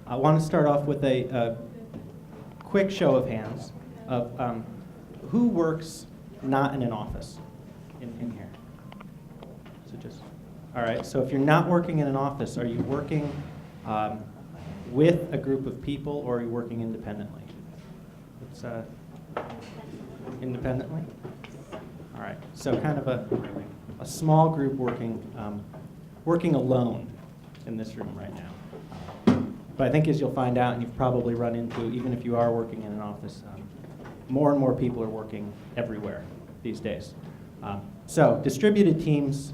I want to start off with a quick show of hands of who works not in an office in here. So just, all right, so if you're not working in an office, are you working with a group of people, or are you working independently? It's independently? All right, so kind of a small group working alone in this room right now. But I think as you'll find out, and you've probably run into, even if you are working in an office, more and more people are working everywhere these days. So distributed teams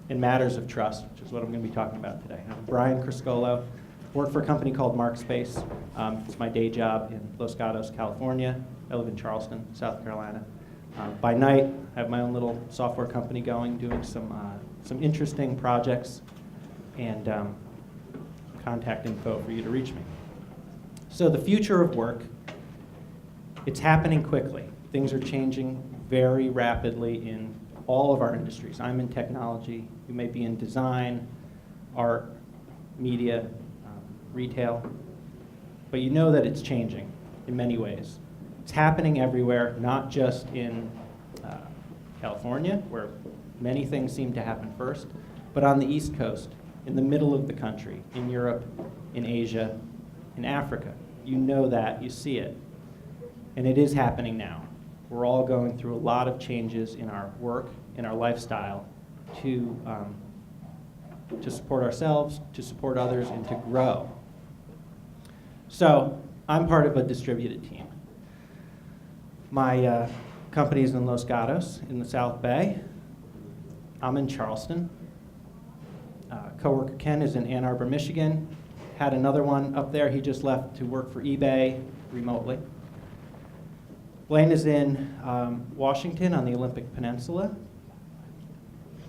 in matters of trust, which is what I'm going to be talking about today. I'm Brian Criscuolo, work for a company called Markspace. It's my day job in Los Gatos, California. I live in Charleston, South Carolina. By night, I have my own little software company going, doing some interesting projects, and contact info for you to reach me. So the future of work, it's happening quickly. Things are changing very rapidly in all of our industries. I'm in technology. You may be in design, art, media, retail, but you know that it's changing in many ways. It's happening everywhere, not just in California, where many things seem to happen first, but on the East Coast, in the middle of the country, in Europe, in Asia, in Africa. You know that, you see it. And it is happening now. We're all going through a lot of changes in our work, in our lifestyle, to support ourselves, to support others, and to grow. So I'm part of a distributed team. My company is in Los Gatos in the South Bay. I'm in Charleston. Coworker Ken is in Ann Arbor, Michigan. Had another one up there. He just left to work for eBay remotely. Blaine is in Washington on the Olympic Peninsula.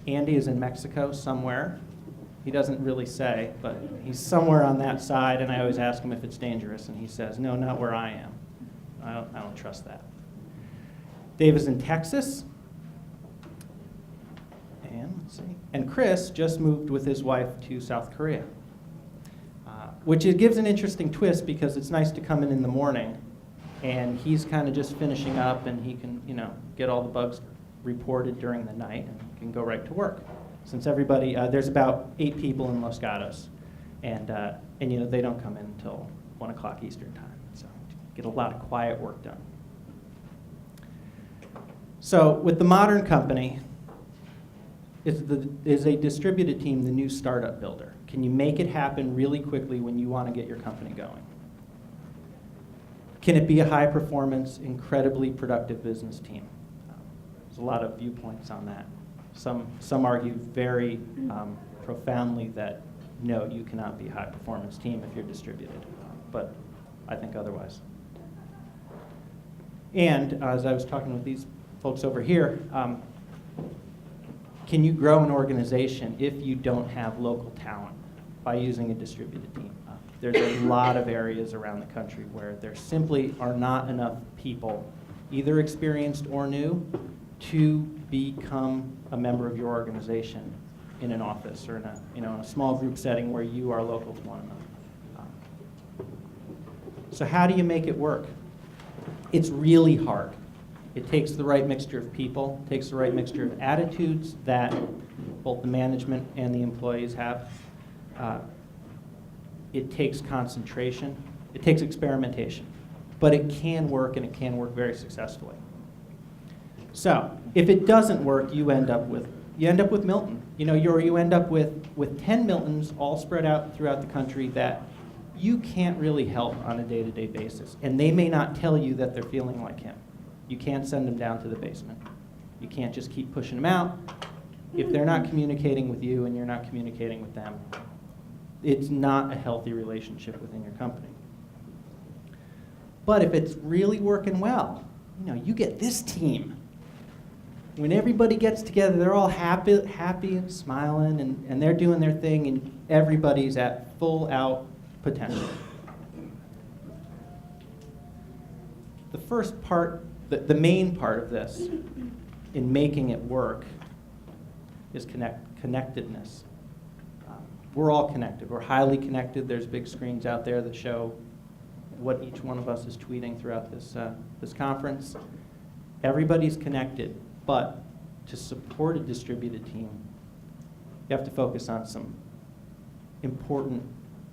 Andy is in Mexico somewhere. He doesn't really say, but he's somewhere on that side, and I always ask him if it's dangerous, and he says, no, not where I am. I don't trust that. Dave is in Texas. And let's see. And Chris just moved with his wife to South Korea, which it gives an interesting twist because it's nice to come in the morning, and he's kind of just finishing up, and he can, get all the bugs reported during the night and can go right to work. Since everybody, there's about 8 people in Los Gatos, and they don't come in until 1 o'clock Eastern time, so get a lot of quiet work done. So with the modern company, is a distributed team the new startup builder? Can you make it happen really quickly when you want to get your company going? Can it be a high-performance, incredibly productive business team? There's a lot of viewpoints on that. Some argue very profoundly that no, you cannot be a high-performance team if you're distributed, but I think otherwise. And as I was talking with these folks over here, can you grow an organization if you don't have local talent by using a distributed team? There's a lot of areas around the country where there simply are not enough people, either experienced or new, to become a member of your organization in an office or in a small group setting where you are local to one another. So how do you make it work? It's really hard. It takes the right mixture of people, takes the right mixture of attitudes that both the management and the employees have. It takes concentration. It takes experimentation. But it can work, and it can work very successfully. So if it doesn't work, you end up with Milton. You end up with 10 Miltons all spread out throughout the country that you can't really help on a day-to-day basis. And they may not tell you that they're feeling like him. You can't send them down to the basement. You can't just keep pushing them out. If they're not communicating with you and you're not communicating with them, it's not a healthy relationship within your company. But if it's really working well, you get this team. When everybody gets together, they're all happy and smiling, and they're doing their thing, and everybody's at full out potential. The first part, the main part of this in making it work is connectedness. we're all connected. We're highly connected. There's big screens out there that show what each one of us is tweeting throughout this conference. Everybody's connected, but to support a distributed team, you have to focus on some important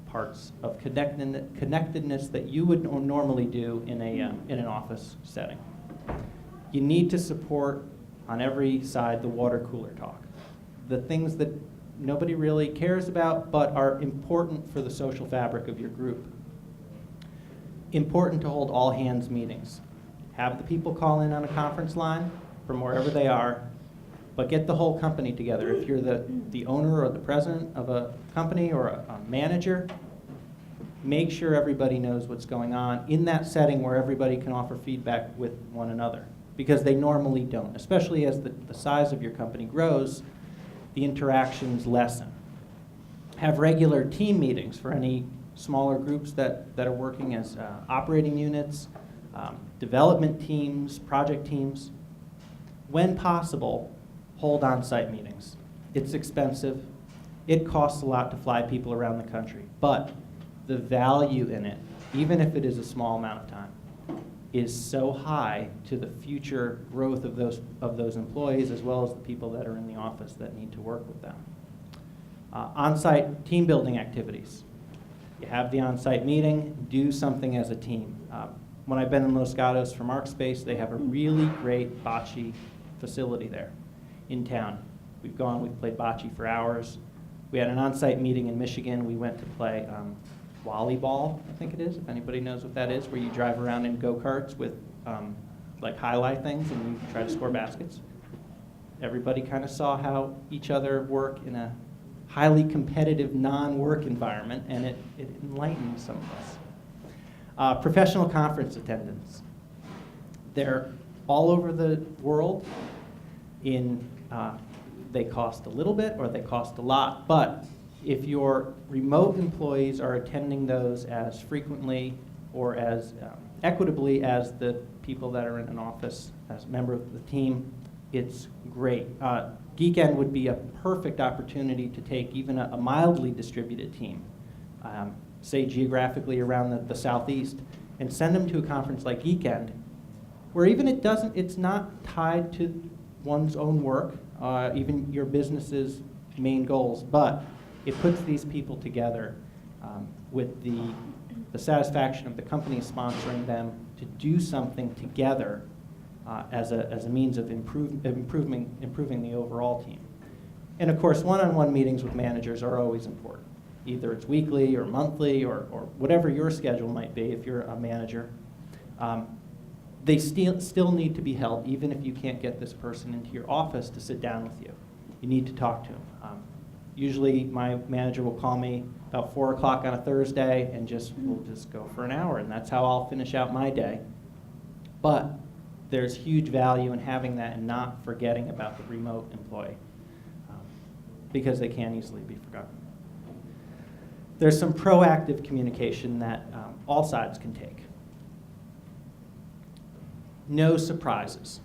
parts of connectedness that you would normally do in an office setting. You need to support on every side the water cooler talk, the things that nobody really cares about but are important for the social fabric of your group. Important to hold all hands meetings. Have the people call in on a conference line from wherever they are, but get the whole company together. If you're the owner or the president of a company or a manager, make sure everybody knows what's going on in that setting where everybody can offer feedback with one another, because they normally don't. Especially as the size of your company grows, the interactions lessen. Have regular team meetings for any smaller groups that are working as operating units, development teams, project teams. When possible, hold on-site meetings. It's expensive. It costs a lot to fly people around the country, but the value in it, even if it is a small amount of time, is so high to the future growth of those employees, as well as the people that are in the office that need to work with them. On-site team building activities. You have the on-site meeting, do something as a team. When I've been in Los Gatos for MarkSpace, they have a really great bocce facility there in town. We've played bocce for hours. We had an on-site meeting in Michigan. We went to play volleyball, I think it is, if anybody knows what that is, where you drive around in go-karts with like highlight things and you try to score baskets. Everybody kind of saw how each other work in a highly competitive non-work environment, and it enlightened some of us. Professional conference attendance. They're all over the world. They cost a little bit or they cost a lot, but if your remote employees are attending those as frequently or as equitably as the people that are in an office as a member of the team, it's great. Geekend would be a perfect opportunity to take even a mildly distributed team, say geographically around the Southeast, and send them to a conference like Geekend, where even it's not tied to one's own work, even your business's main goals, but it puts these people together with the satisfaction of the company sponsoring them to do something together as a means of improving the overall team. And of course, one-on-one meetings with managers are always important. Either it's weekly or monthly or whatever your schedule might be if you're a manager. They still need to be held, even if you can't get this person into your office to sit down with you. You need to talk to them. Usually my manager will call me about 4 o'clock on a Thursday and we'll just go for an hour, and that's how I'll finish out my day. But there's huge value in having that and not forgetting about the remote employee, because they can easily be forgotten. There's some proactive communication that all sides can take. No surprises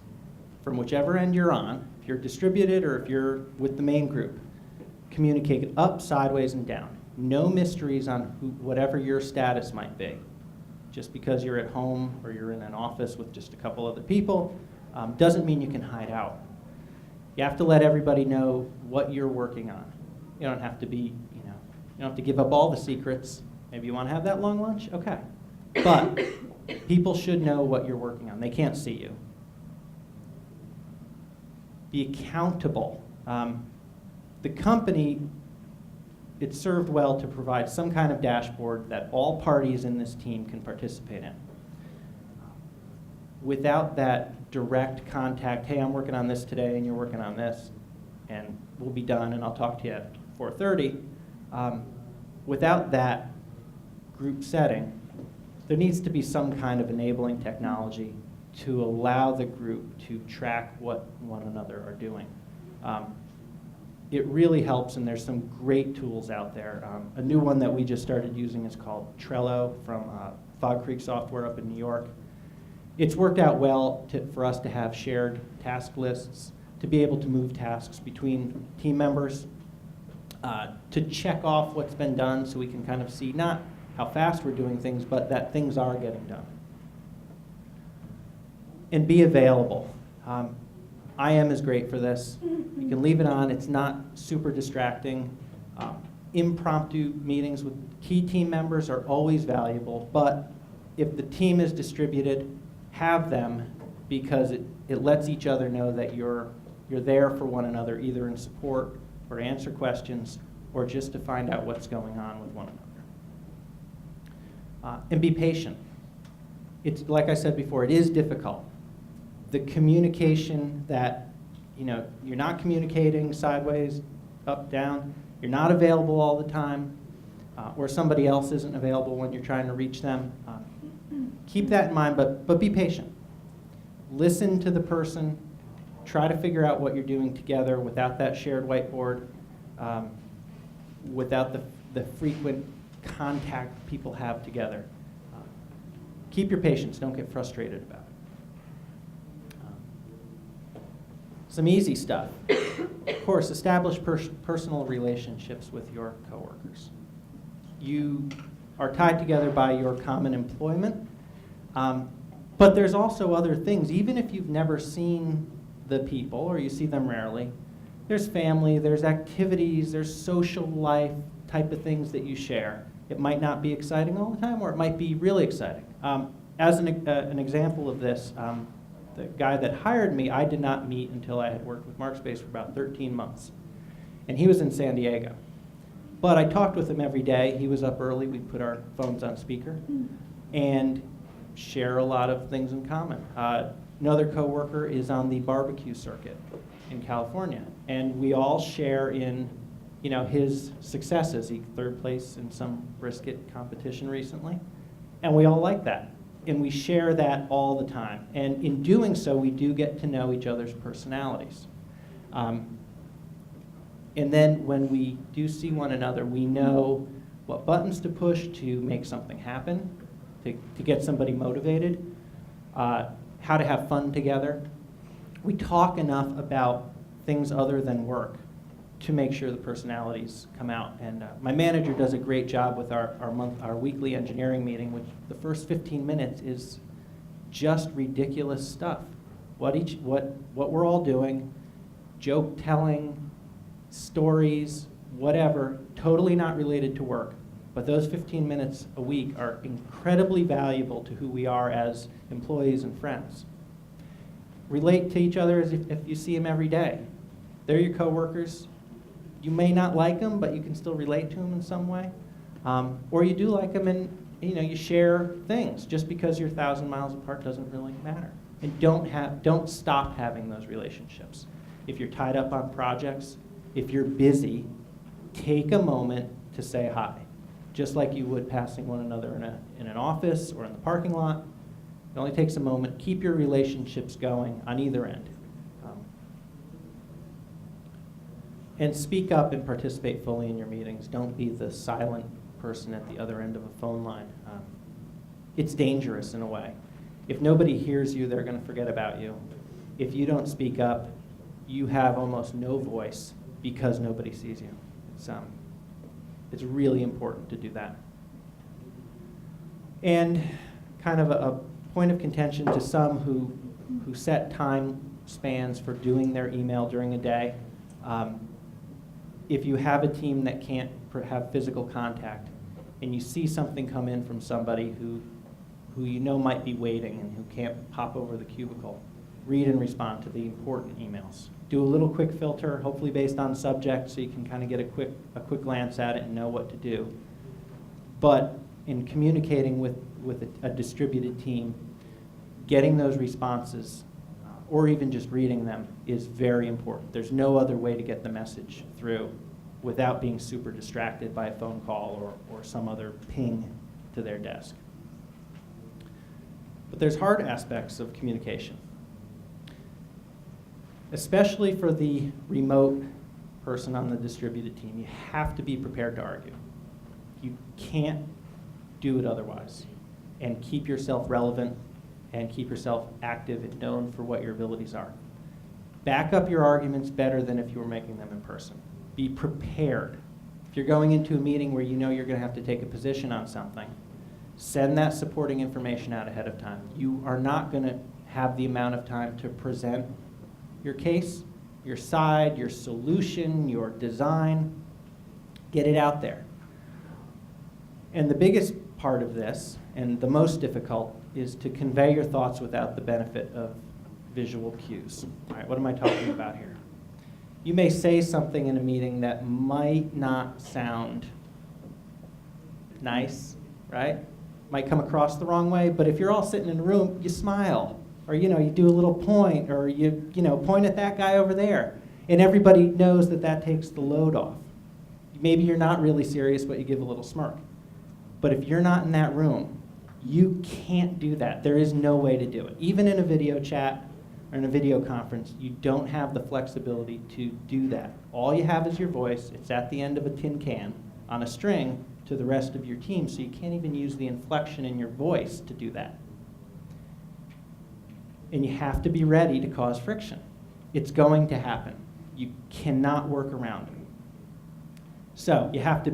from whichever end you're on. If you're distributed or if you're with the main group, communicate up, sideways, and down. No mysteries on whatever your status might be. Just because you're at home or you're in an office with just a couple other people doesn't mean you can hide out. You have to let everybody know what you're working on. You don't have to be, you don't have to give up all the secrets. Maybe you want to have that long lunch? Okay. But people should know what you're working on. They can't see you. Be accountable. The company, it served well to provide some kind of dashboard that all parties in this team can participate in. Without that direct contact, hey, I'm working on this today and you're working on this, and we'll be done and I'll talk to you at 4:30. Without that group setting, there needs to be some kind of enabling technology to allow the group to track what one another are doing. It really helps, and there's some great tools out there. A new one that we just started using is called Trello from Fog Creek Software up in New York. It's worked out well for us to have shared task lists, to be able to move tasks between team members. to check off what's been done so we can kind of see not how fast we're doing things, but that things are getting done. And be available. IM is great for this. You can leave it on. It's not super distracting. Impromptu meetings with key team members are always valuable, but if the team is distributed, have them, because it lets each other know that you're there for one another, either in support or to answer questions or just to find out what's going on with one another. And be patient. It's like I said before, it is difficult. The communication that, you're not communicating sideways, up, down, you're not available all the time, or somebody else isn't available when you're trying to reach them. Keep that in mind, but be patient. Listen to the person. Try to figure out what you're doing together without that shared whiteboard, without the frequent contact people have together. Keep your patience. Don't get frustrated about it. Some easy stuff. Of course, establish personal relationships with your coworkers. You are tied together by your common employment, but there's also other things. Even if you've never seen the people or you see them rarely, there's family, there's activities, there's social life type of things that you share. It might not be exciting all the time, or it might be really exciting. As an example of this, the guy that hired me, I did not meet until I had worked with MarkSpace for about 13 months. And he was in San Diego. But I talked with him every day. He was up early. We'd put our phones on speaker and share a lot of things in common. Another coworker is on the barbecue circuit in California. And we all share in his successes. He third place in some brisket competition recently. And we all like that. And we share that all the time. And in doing so, we do get to know each other's personalities. And then when we do see one another, we know what buttons to push to make something happen, to get somebody motivated, how to have fun together. We talk enough about things other than work to make sure the personalities come out. And my manager does a great job with our weekly engineering meeting, which the first 15 minutes is just ridiculous stuff. What we're all doing, joke telling, stories, whatever, totally not related to work. But those 15 minutes a week are incredibly valuable to who we are as employees and friends. Relate to each other as if you see them every day. They're your coworkers. You may not like them, but you can still relate to them in some way. Or you do like them and you share things. Just because you're 1,000 miles apart doesn't really matter. And don't stop having those relationships. If you're tied up on projects, if you're busy, take a moment to say hi. Just like you would passing one another in an office or in the parking lot. It only takes a moment. Keep your relationships going on either end. And speak up and participate fully in your meetings. Don't be the silent person at the other end of a phone line. It's dangerous in a way. If nobody hears you, they're going to forget about you. If you don't speak up, you have almost no voice because nobody sees you. It's really important to do that. And kind of a point of contention to some who set time spans for doing their email during a day. If you have a team that can't have physical contact and you see something come in from somebody who might be waiting and who can't pop over the cubicle, read and respond to the important emails. Do a little quick filter, hopefully based on subject, so you can kind of get a quick glance at it and know what to do. But in communicating with a distributed team, getting those responses or even just reading them is very important. There's no other way to get the message through without being super distracted by a phone call or some other ping to their desk. But there's hard aspects of communication, especially for the remote person on the distributed team. You have to be prepared to argue. You can't do it otherwise. And keep yourself relevant and keep yourself active and known for what your abilities are. Back up your arguments better than if you were making them in person. Be prepared If you're going into a meeting where you know you're going to have to take a position on something, send that supporting information out ahead of time. You are not going to have the amount of time to present your case, your side, your solution, your design. Get it out there. And the biggest part of this, and the most difficult, is to convey your thoughts without the benefit of visual cues. All right, what am I talking about here? You may say something in a meeting that might not sound nice, right? Might come across the wrong way, but if you're all sitting in a room, you smile, or you do a little point, or you point at that guy over there, and everybody knows that takes the load off. Maybe you're not really serious, but you give a little smirk. But if you're not in that room, you can't do that. There is no way to do it. Even in a video chat or in a video conference, you don't have the flexibility to do that. All you have is your voice. It's at the end of a tin can on a string to the rest of your team, so you can't even use the inflection in your voice to do that. And you have to be ready to cause friction. It's going to happen. You cannot work around it. So you have to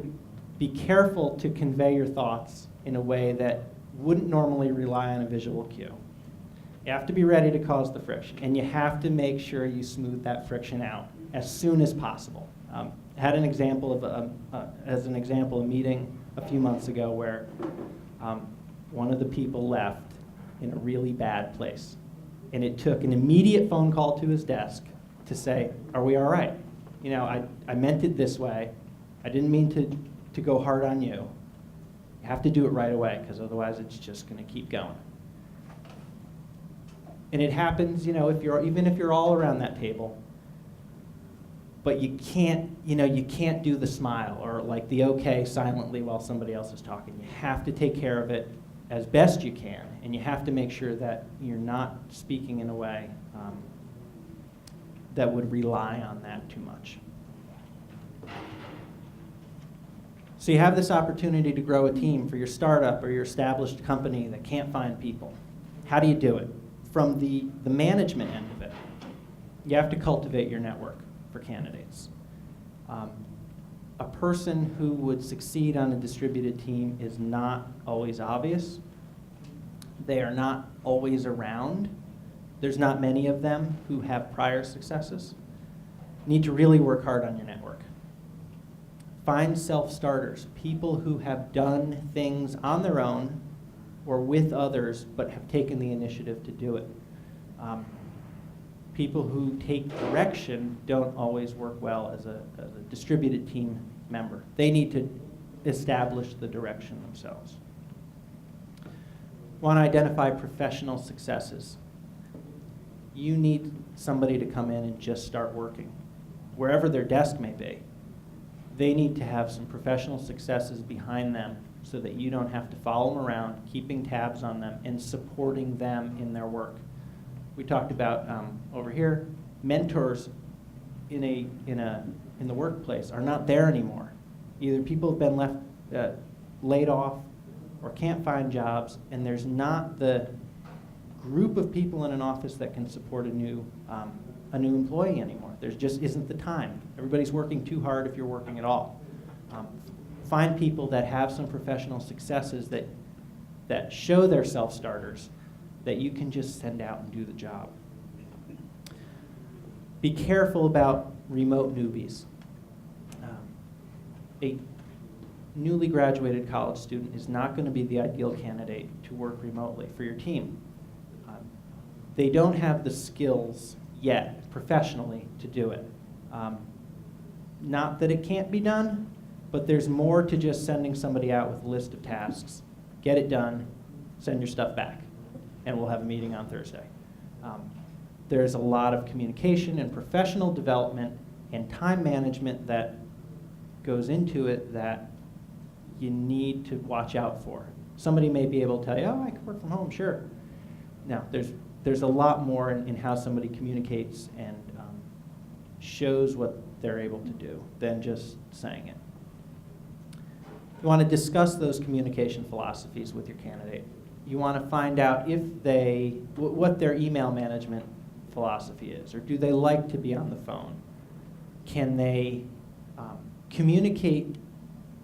be careful to convey your thoughts in a way that wouldn't normally rely on a visual cue. You have to be ready to cause the friction, and you have to make sure you smooth that friction out as soon as possible. I had an example of a meeting a few months ago where one of the people left in a really bad place, and it took an immediate phone call to his desk to say, "Are we all right? I meant it this way. I didn't mean to go hard on you. You have to do it right away, because otherwise it's just going to keep going." And it happens, even if you're all around that table, but you can't do the smile or like the okay silently while somebody else is talking. You have to take care of it as best you can, and you have to make sure that you're not speaking in a way that would rely on that too much. So you have this opportunity to grow a team for your startup or your established company that can't find people. How do you do it? From the management end of it, you have to cultivate your network for candidates. A person who would succeed on a distributed team is not always obvious. They are not always around. There's not many of them who have prior successes. You need to really work hard on your network. Find self-starters, people who have done things on their own or with others but have taken the initiative to do it. People who take direction don't always work well as a distributed team member. They need to establish the direction themselves. Want to identify professional successes. You need somebody to come in and just start working, wherever their desk may be. They need to have some professional successes behind them so that you don't have to follow them around, keeping tabs on them and supporting them in their work. We talked about over here, mentors in the workplace are not there anymore. Either people have been laid off or can't find jobs, and there's not the group of people in an office that can support a new employee anymore. There just isn't the time. Everybody's working too hard if you're working at all. Find people that have some professional successes that show they're self-starters that you can just send out and do the job. Be careful about remote newbies. A newly graduated college student is not going to be the ideal candidate to work remotely for your team. They don't have the skills yet, professionally, to do it. Not that it can't be done, but there's more to just sending somebody out with a list of tasks. Get it done, send your stuff back, and we'll have a meeting on Thursday. There's a lot of communication and professional development and time management that goes into it that you need to watch out for. Somebody may be able to tell you, "Oh, I can work from home, sure." No, there's a lot more in how somebody communicates and shows what they're able to do than just saying it. You want to discuss those communication philosophies with your candidate. You want to find out what their email management philosophy is, or do they like to be on the phone? Can they communicate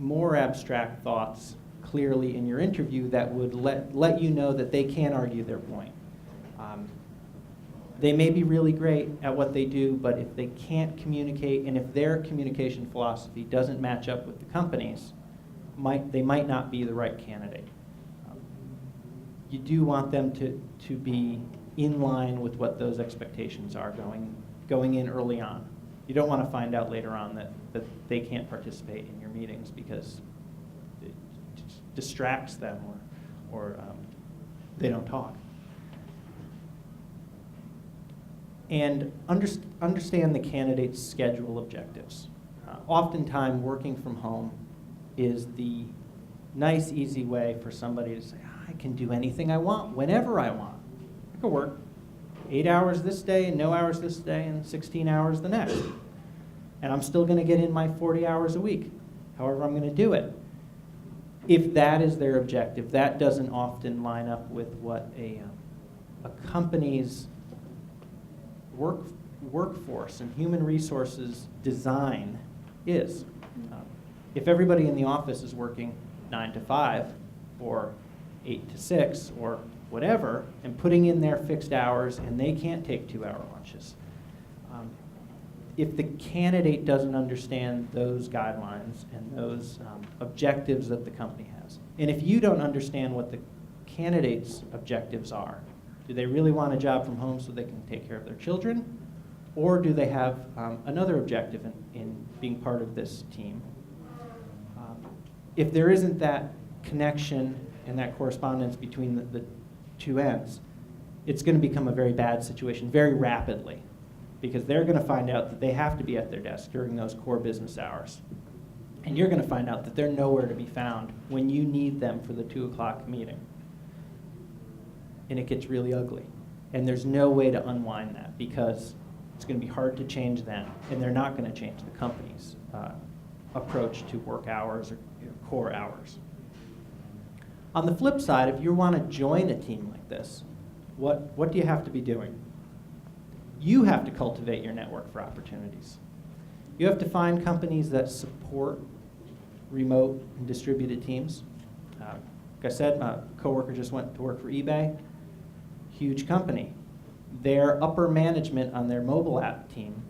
more abstract thoughts clearly in your interview that would let you know that they can argue their point. They may be really great at what they do, but if they can't communicate, and if their communication philosophy doesn't match up with the company's, they might not be the right candidate. You do want them to be in line with what those expectations are going in early on. You don't want to find out later on that they can't participate in your meetings because it distracts them or they don't talk. And understand the candidate's schedule objectives. Oftentimes, working from home is the nice, easy way for somebody to say, I can do anything I want, whenever I want. I could work 8 hours this day and no hours this day and 16 hours the next. And I'm still going to get in my 40 hours a week, however I'm going to do it. If that is their objective, that doesn't often line up with what a company's workforce and human resources design is. If everybody in the office is working 9 to 5 or 8 to 6 or whatever and putting in their fixed hours and they can't take 2-hour lunches, if the candidate doesn't understand those guidelines and those objectives that the company has, and if you don't understand what the candidate's objectives are, do they really want a job from home so they can take care of their children? Or do they have another objective in being part of this team? If there isn't that connection and that correspondence between the two ends, it's going to become a very bad situation very rapidly, because they're going to find out that they have to be at their desk during those core business hours. And you're going to find out that they're nowhere to be found when you need them for the 2 o'clock meeting. And it gets really ugly. And there's no way to unwind that, because it's going to be hard to change them, and they're not going to change the company's approach to work hours or core hours. On the flip side, if you want to join a team like this, what do you have to be doing? You have to cultivate your network for opportunities. You have to find companies that support remote and distributed teams. Like I said, my coworker just went to work for eBay. Huge company. Their upper management on their mobile app team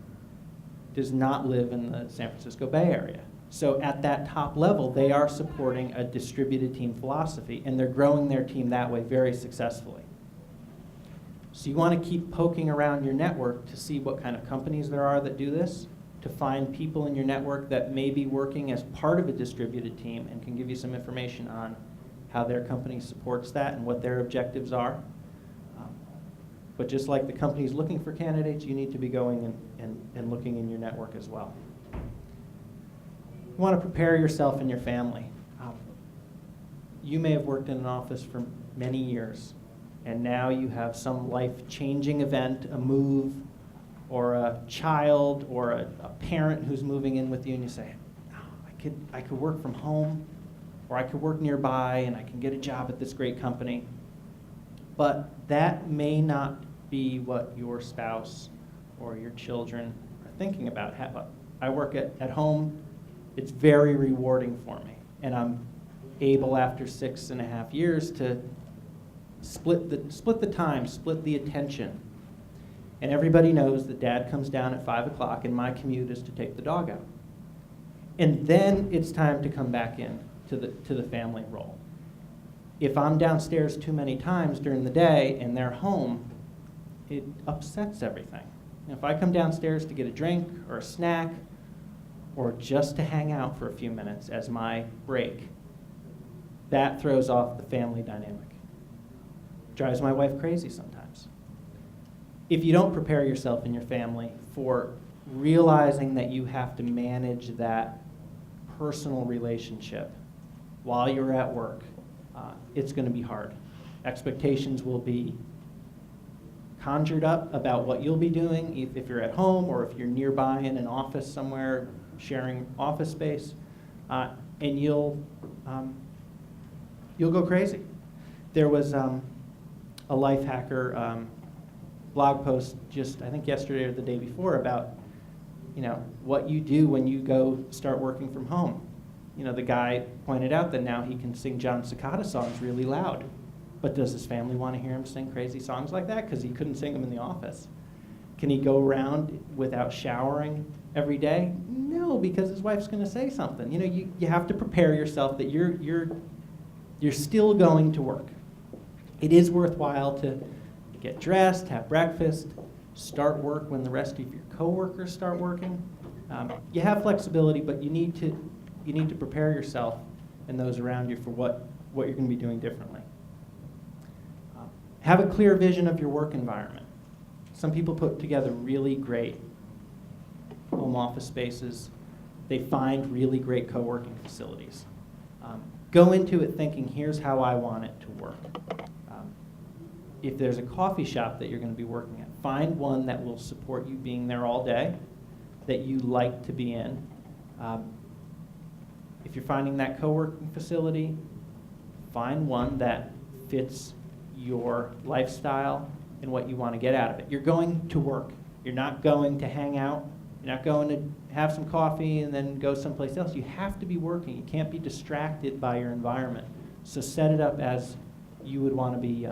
does not live in the San Francisco Bay Area. So at that top level, they are supporting a distributed team philosophy, and they're growing their team that way very successfully. So you want to keep poking around your network to see what kind of companies there are that do this, to find people in your network that may be working as part of a distributed team and can give you some information on how their company supports that and what their objectives are. But just like the company's looking for candidates, you need to be going and looking in your network as well. You want to prepare yourself and your family. You may have worked in an office for many years, and now you have some life-changing event, a move, or a child, or a parent who's moving in with you, and you say, oh, I could work from home, or I could work nearby, and I can get a job at this great company. But that may not be what your spouse or your children are thinking about. I work at home. It's very rewarding for me, and I'm able after 6.5 years to split the time, split the attention. And everybody knows that Dad comes down at 5 o'clock, and my commute is to take the dog out. And then it's time to come back in to the family role. If I'm downstairs too many times during the day and they're home, it upsets everything. If I come downstairs to get a drink or a snack or just to hang out for a few minutes as my break, that throws off the family dynamic. Drives my wife crazy sometimes. If you don't prepare yourself and your family for realizing that you have to manage that personal relationship while you're at work, it's going to be hard. Expectations will be conjured up about what you'll be doing if you're at home or if you're nearby in an office somewhere sharing office space, and you'll go crazy. There was a life hacker blog post just I think yesterday or the day before about what you do when you go start working from home. the guy pointed out that now he can sing John Cicada songs really loud. But does his family want to hear him sing crazy songs like that? Because he couldn't sing them in the office. Can he go around without showering every day? No, because his wife's going to say something. You have to prepare yourself that you're still going to work. It is worthwhile to get dressed, have breakfast, start work when the rest of your coworkers start working. You have flexibility, but you need to prepare yourself and those around you for what you're going to be doing differently. Have a clear vision of your work environment. Some people put together really great home office spaces. They find really great co-working facilities. Go into it thinking, here's how I want it to work. If there's a coffee shop that you're going to be working at, find one that will support you being there all day, that you like to be in. If you're finding that co-working facility, find one that fits your lifestyle and what you want to get out of it. You're going to work. You're not going to hang out. You're not going to have some coffee and then go someplace else. You have to be working. You can't be distracted by your environment. So set it up as you would want to be,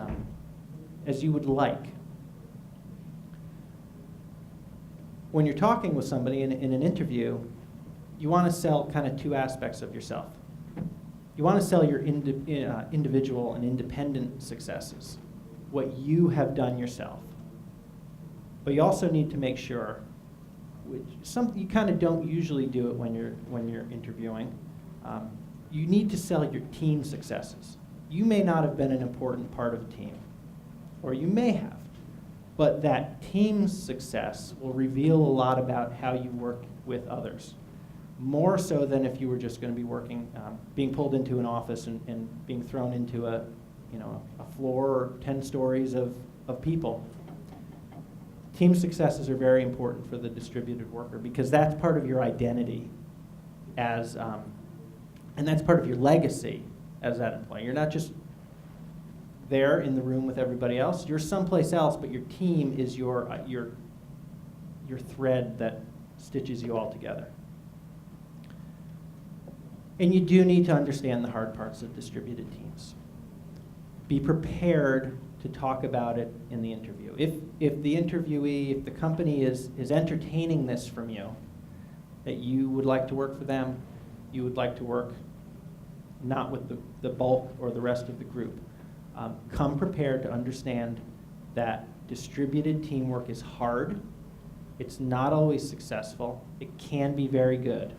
as you would like. When you're talking with somebody in an interview, you want to sell kind of two aspects of yourself. You want to sell your individual and independent successes, what you have done yourself. But you also need to make sure, you kind of don't usually do it when you're interviewing. You need to sell your team successes. You may not have been an important part of a team, or you may have, but that team's success will reveal a lot about how you work with others. More so than if you were just going to be working, being pulled into an office and being thrown into a floor or 10 stories of people. Team successes are very important for the distributed worker because that's part of your identity and that's part of your legacy as that employee. You're not just there in the room with everybody else. You're someplace else, but your team is your thread that stitches you all together. And you do need to understand the hard parts of distributed teams. Be prepared to talk about it in the interview. If the interviewee, if the company is entertaining this from you, that you would like to work for them, you would like to work not with the bulk or the rest of the group, come prepared to understand that distributed teamwork is hard. It's not always successful. It can be very good.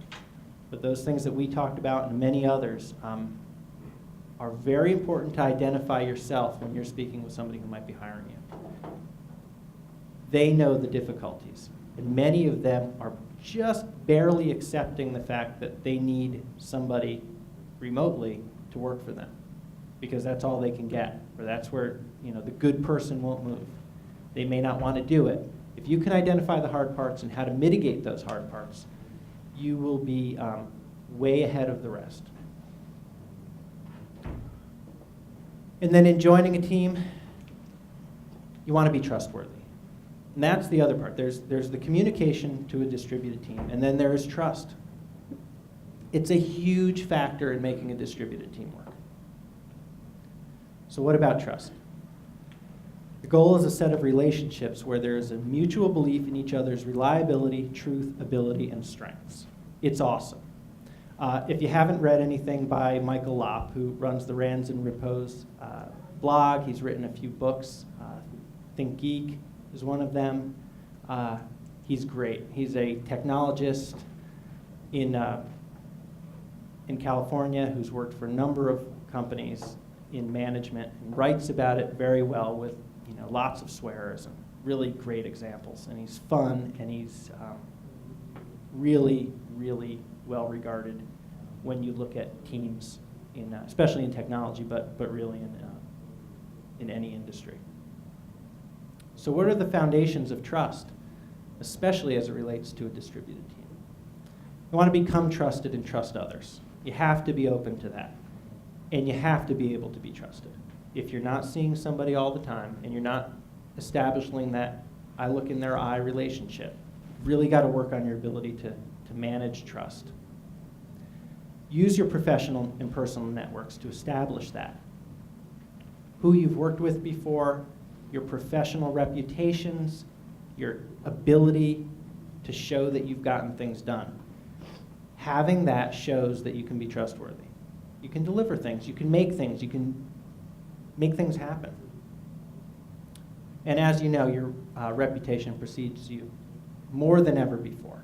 But those things that we talked about and many others are very important to identify yourself when you're speaking with somebody who might be hiring you. They know the difficulties, and many of them are just barely accepting the fact that they need somebody remotely to work for them because that's all they can get, or that's where the good person won't move. They may not want to do it. If you can identify the hard parts and how to mitigate those hard parts, you will be way ahead of the rest. And then in joining a team, you want to be trustworthy. And that's the other part. There's the communication to a distributed team, and then there is trust. It's a huge factor in making a distributed team work. So what about trust? The goal is a set of relationships where there is a mutual belief in each other's reliability, truth, ability, and strengths. It's awesome. If you haven't read anything by Michael Lopp, who runs the Rands and Repos blog, he's written a few books. Think Geek is one of them. He's great. He's a technologist in California who's worked for a number of companies in management and writes about it very well with lots of swears and really great examples. And he's fun and he's really, really well regarded when you look at teams, especially in technology, but really in any industry. So what are the foundations of trust, especially as it relates to a distributed team? You want to become trusted and trust others. You have to be open to that, and you have to be able to be trusted. If you're not seeing somebody all the time and you're not establishing that I look in their eye relationship, you've really got to work on your ability to manage trust. Use your professional and personal networks to establish that. Who you've worked with before, your professional reputations, your ability to show that you've gotten things done. Having that shows that you can be trustworthy. You can deliver things, you can make things happen. And as you know, your reputation precedes you more than ever before.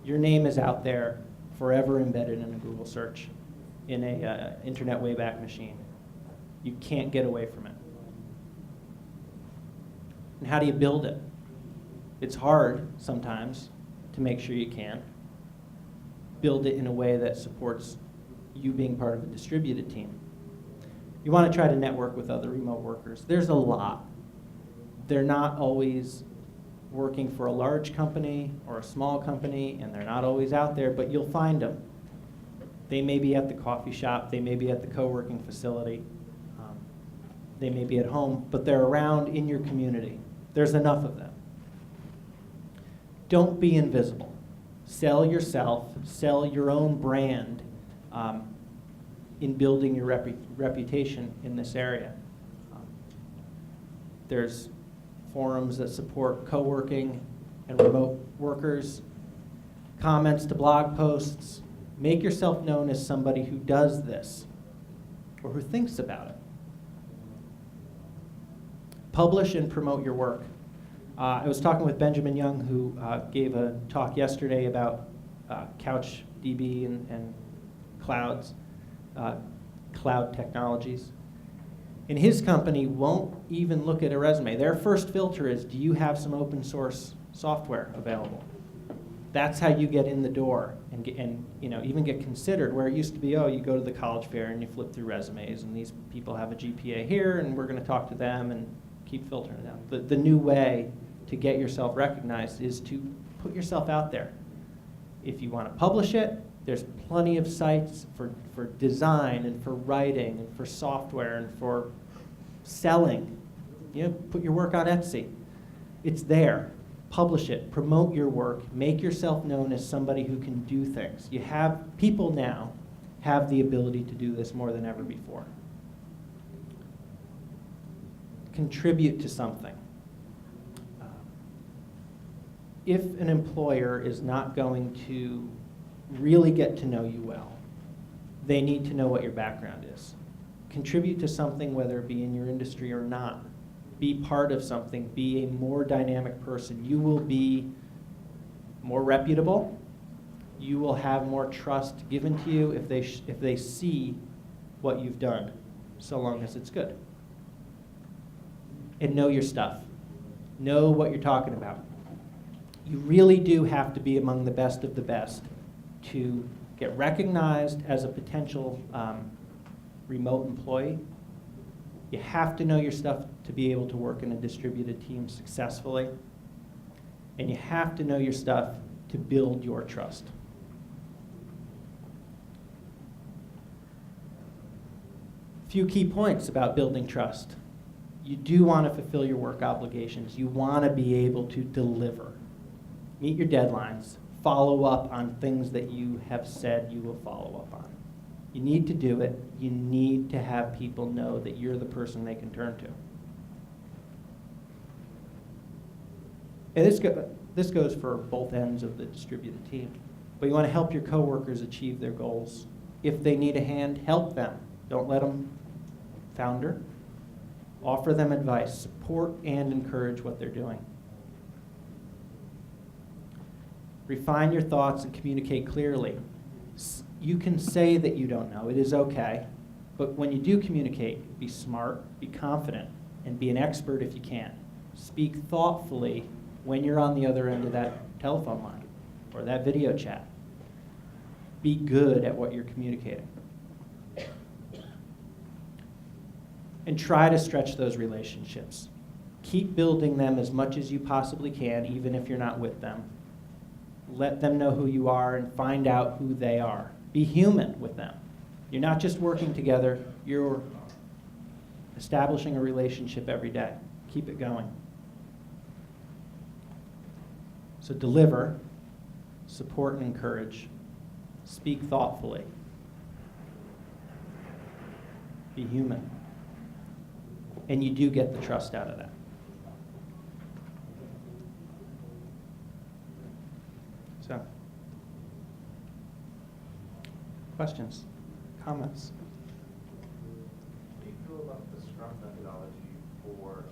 Your name is out there, forever embedded in a Google search, in a internet Wayback Machine. You can't get away from it. And how do you build it? It's hard sometimes to make sure you can. Build it in a way that supports you being part of a distributed team. You want to try to network with other remote workers. There's a lot. They're not always working for a large company or a small company, and they're not always out there, but you'll find them. They may be at the coffee shop, they may be at the co-working facility, they may be at home, but they're around in your community. There's enough of them. Don't be invisible. Sell yourself, sell your own brand in building your reputation in this area. There's forums that support co-working and remote workers, comments to blog posts. Make yourself known as somebody who does this or who thinks about it. Publish and promote your work. I was talking with Benjamin Young, who gave a talk yesterday about CouchDB and cloud technologies. And his company won't even look at a resume. Their first filter is, do you have some open source software available? That's how you get in the door and even get considered, where it used to be, oh, you go to the college fair and you flip through resumes, and these people have a GPA here, and we're going to talk to them and keep filtering it down. The new way to get yourself recognized is to put yourself out there. If you want to publish it, there's plenty of sites for design and for writing and for software and for selling. Put your work on Etsy. It's there. Publish it. Promote your work. Make yourself known as somebody who can do things. People now have the ability to do this more than ever before. Contribute to something. If an employer is not going to really get to know you well, they need to know what your background is. Contribute to something, whether it be in your industry or not. Be part of something. Be a more dynamic person. You will be more reputable. You will have more trust given to you if they see what you've done, so long as it's good. And know your stuff. Know what you're talking about. You really do have to be among the best of the best to get recognized as a potential remote employee. You have to know your stuff to be able to work in a distributed team successfully. And you have to know your stuff to build your trust. A few key points about building trust. You do want to fulfill your work obligations. You want to be able to deliver. Meet your deadlines. Follow up on things that you have said you will follow up on. You need to do it. You need to have people know that you're the person they can turn to. And this goes for both ends of the distributed team. But you want to help your coworkers achieve their goals. If they need a hand, help them. Don't let them founder. Offer them advice. Support and encourage what they're doing. Refine your thoughts and communicate clearly. You can say that you don't know. It is okay. But when you do communicate, be smart, be confident, and be an expert if you can. Speak thoughtfully when you're on the other end of that telephone line or that video chat. Be good at what you're communicating. And try to stretch those relationships. Keep building them as much as you possibly can, even if you're not with them. Let them know who you are and find out who they are. Be human with them. You're not just working together, you're establishing a relationship every day. Keep it going. So deliver, support and encourage, Speak thoughtfully. Be human. And you do get the trust out of that. So, questions, comments? What do you feel about the Scrum methodology for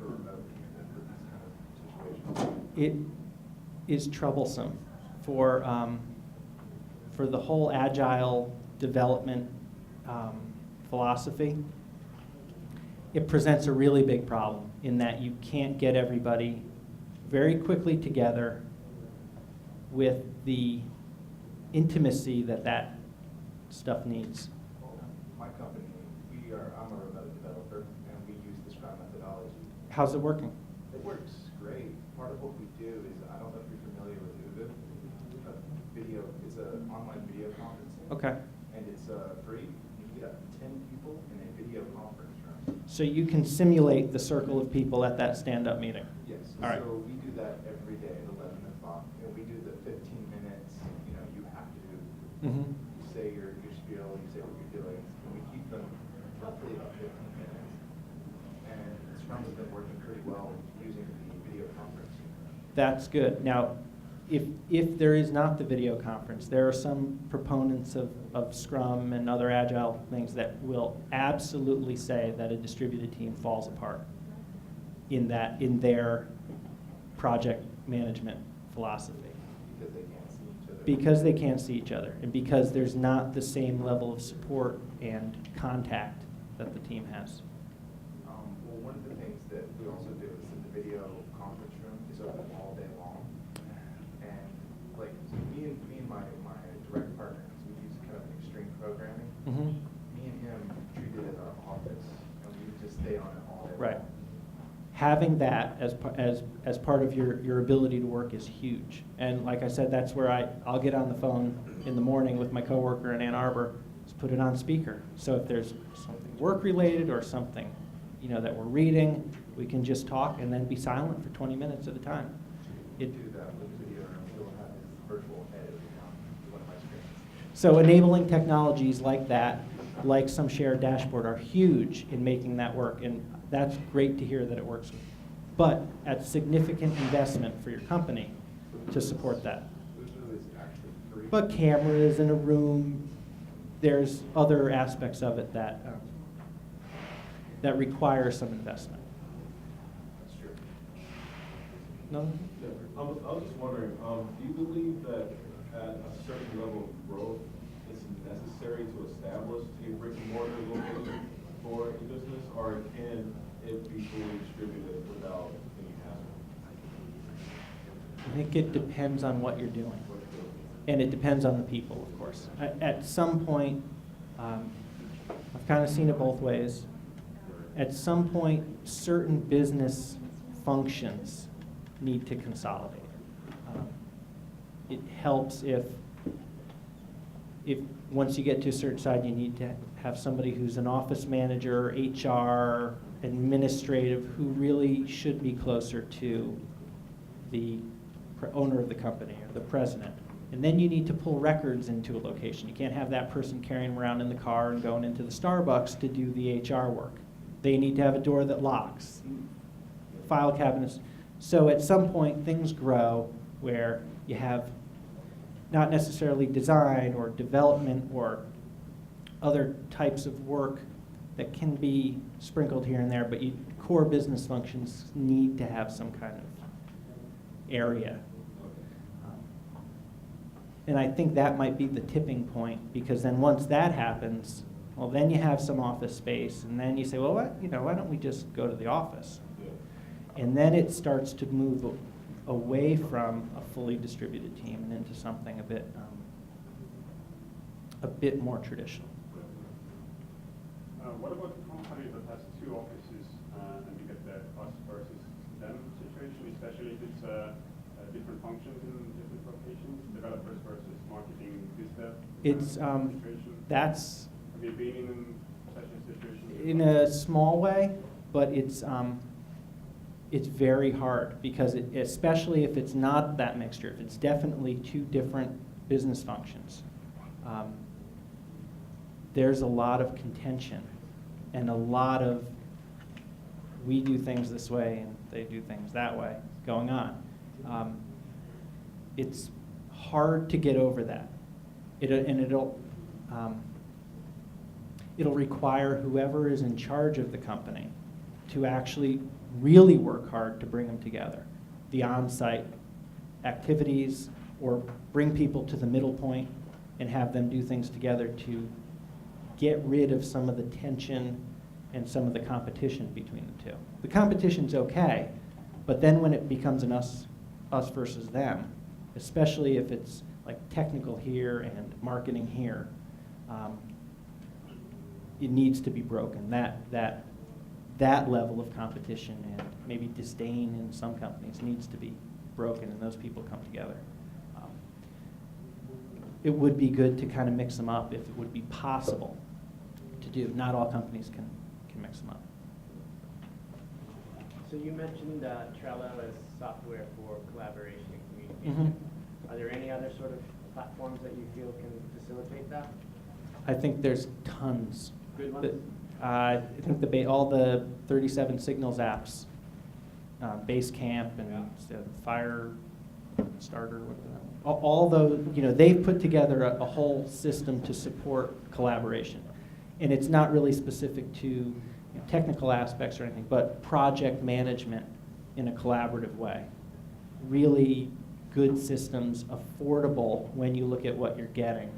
remote with these kind of situations? It is troublesome for the whole agile development philosophy. It presents a really big problem in that you can't get everybody very quickly together with the intimacy that stuff needs. Well, my company, I'm a remote developer, and we use the Scrum methodology. How's it working? It works great. Part of what we do is, I don't know if you're familiar with Uvid, it's an online video conferencing. Okay. And it's free. You can get up to 10 people in a video conference room. So you can simulate the circle of people at that stand-up meeting? Yes. All right. So we do that every day at 11 o'clock, and we do the 15 minutes, you have to Mm-hmm. say your spiel, you say what you're doing, and we keep them roughly about 15 minutes. And Scrum has been working pretty well using the video conference. That's good. Now, if there is not the video conference, there are some proponents of Scrum and other agile things that will absolutely say that a distributed team falls apart in their project management philosophy. Because they can't see each other. Because they can't see each other, and because there's not the same level of support and contact that the team has. Well, one of the things that we also do is that the video conference room is open all day long. And like me and my direct partner, because we use kind of an extreme programming, Mm-hmm. me and him treat it as our office, and we just stay on it all day Right. long. Having that as part of your ability to work is huge. And like I said, that's where I'll get on the phone in the morning with my coworker in Ann Arbor, just put it on speaker. So if there's something work-related or something that we're reading, we can just talk and then be silent for 20 minutes at a time. Do that with video, and we'll have his virtual head on one of my screens. So enabling technologies like that, like some shared dashboard, are huge in making that work, and that's great to hear that it works. But at significant investment for your company to support that. Usually it's actually free. But cameras in a room, there's other aspects of it that require some investment. That's true. No? I was just wondering, do you believe that at a certain level of growth, it's necessary to establish a brick and mortar location for a business, or can it be fully distributed without any hassle? I think it depends on what you're doing. And it depends on the people, of course. At some point, I've kind of seen it both ways. At some point, certain business functions need to consolidate. It helps if once you get to a certain side, you need to have somebody who's an office manager, HR, administrative, who really should be closer to the owner of the company or the president. And then you need to pull records into a location. You can't have that person carrying them around in the car and going into the Starbucks to do the HR work. They need to have a door that locks, file cabinets. So at some point, things grow where you have not necessarily design or development or other types of work that can be sprinkled here and there, but core business functions need to have some kind of area. And I think that might be the tipping point, because then once that happens, well, then you have some office space, and then you say, well, why don't we just go to the office? And then it starts to move away from a fully distributed team and into something a bit more traditional. What about a company that has two offices and you get the us versus them situation, especially if it's different functions in different locations, developers versus marketing, biz dev situation? That's Have you been in such a situation? in a small way, but it's very hard because especially if it's not that mixture, if it's definitely two different business functions. There's a lot of contention and a lot of we do things this way and they do things that way going on. It's hard to get over that. It'll require whoever is in charge of the company to actually really work hard to bring them together. The on-site activities, or bring people to the middle point and have them do things together to get rid of some of the tension and some of the competition between the two. The competition's okay, but then when it becomes an us versus them, especially if it's like technical here and marketing here, it needs to be broken. That level of competition and maybe disdain in some companies needs to be broken, and those people come together. It would be good to kind of mix them up if it would be possible to do. Not all companies can mix them up. So you mentioned Trello as software for collaboration and communication. Mhm. Are there any other sort of platforms that you feel can facilitate that? I think there's tons. Good ones? I think all the 37 Signals apps, Basecamp and Fire Starter, all those, they've put together a whole system to support collaboration. And it's not really specific to technical aspects or anything, but project management in a collaborative way. Really good systems, affordable when you look at what you're getting.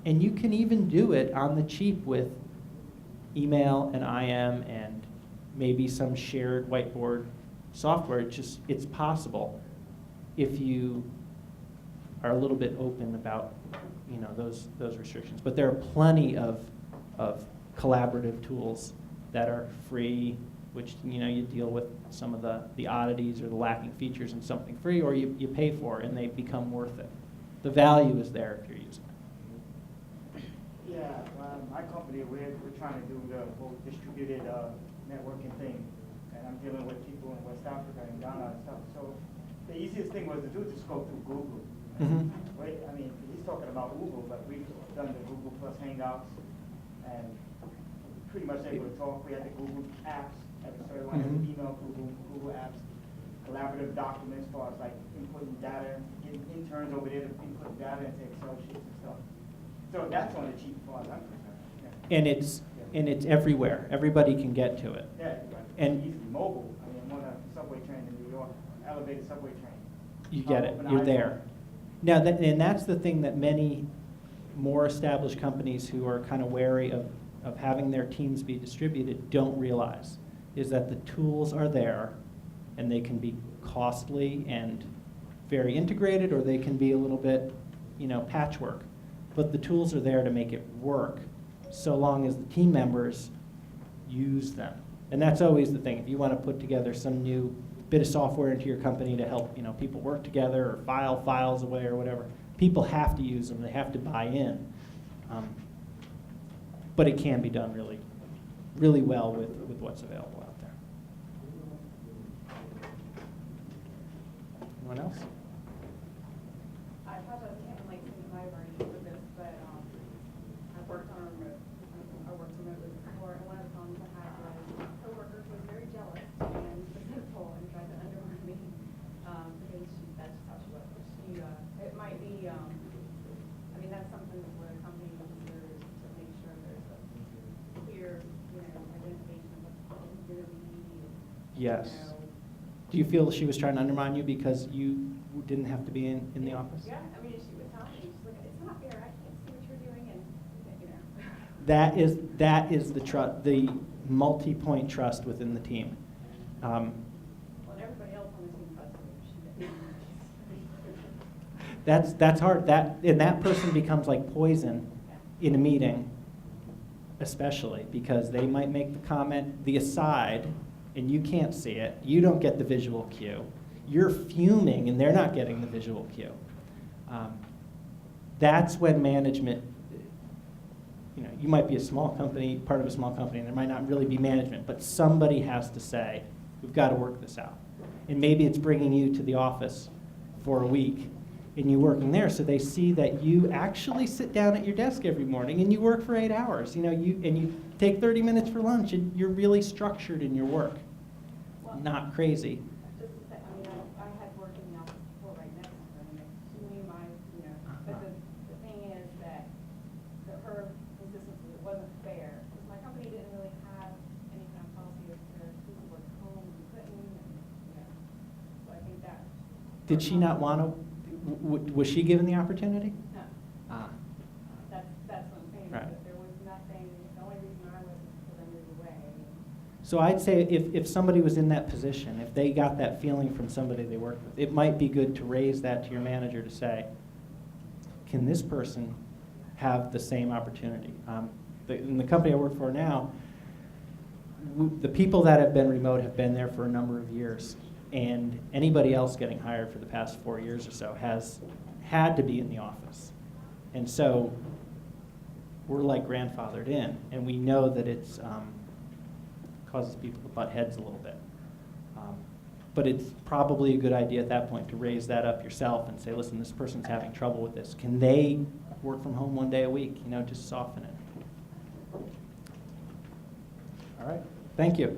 And you can even do it on the cheap with email and IM and maybe some shared whiteboard software. It's possible if you are a little bit open about those restrictions. But there are plenty of collaborative tools that are free, which you deal with some of the oddities or the lacking features in something free, or you pay for it and they become worth it. The value is there if you're using it. Yeah, my company, we're trying to do the whole distributed networking thing, and I'm dealing with people in West Africa and Ghana and stuff. So the easiest thing was to do is just go through Google. Mm-hmm. Right? I mean, he's talking about Google, but we've done the Google Plus Hangouts, and pretty much able to talk. We had the Google apps, everyone has Mhm. email, Google apps, collaborative documents as far as like inputting data, getting interns over there to input data into Excel sheets and stuff. So that's on the cheap as far as I'm concerned. Yeah. And it's everywhere. Everybody can get to it. Yeah, And- easily mobile. I mean, I'm on a subway train in New York, elevated subway train. You get it. Open You're iPhone. there. Now, and that's the thing that many more established companies who are kind of wary of having their teams be distributed don't realize, is that the tools are there, and they can be costly and very integrated, or they can be a little bit, patchwork. But the tools are there to make it work, so long as the team members use them. And that's always the thing. If you want to put together some new bit of software into your company to help people work together or file files away or whatever, people have to use them. They have to buy in. But it can be done really, really well with what's available out there. Anyone else? I apologize, I can't relate to the library for this, but I've worked remotely before, and one of the problems I had was a coworker who was very jealous and resentful and tried to undermine me because that's just how she was. It might be, that's something where a company considers to make sure there's a clear, identification of what's going to be. Yes. Do you feel she was trying to undermine you because you didn't have to be in the office? Yeah, she would tell me, she's like, it's not fair, I can't see what you're doing, and, That is the multi-point trust within the team. Well, and everybody else on the team trusts me. That's hard. And that person becomes like poison in a meeting, especially because they might make the comment, the aside, and you can't see it. You don't get the visual cue. You're fuming, and they're not getting the visual cue. That's when management, you might be a small company, part of a small company, and there might not really be management, but somebody has to say, we've got to work this out. And maybe it's bringing you to the office for a week and you working there, so they see that you actually sit down at your desk every morning and you work for 8 hours. You know, you take 30 minutes for lunch, and you're really structured in your work. Well, Not crazy. Just to say, I mean, I had worked in the office before right next to her, and she knew my, you know, but the thing is that her consistency, it wasn't fair, because my company didn't really have any kind of policy as to who could work at home, who couldn't, and, you know, so I think that. Did she not want to? Was she given the opportunity? No, Ah. that's what I'm saying, Right. that there was nothing, the only reason I was because I moved away. So I'd say if somebody was in that position, if they got that feeling from somebody they worked with, it might be good to raise that to your manager to say, can this person have the same opportunity? In the company I work for now, the people that have been remote have been there for a number of years. And anybody else getting hired for the past 4 years or so has had to be in the office. And so we're like grandfathered in, and we know that it's causes people to butt heads a little bit. But it's probably a good idea at that point to raise that up yourself and say, listen, this person's having trouble with this. Can they work from home 1 day a week? You know, just soften it. All right, thank you.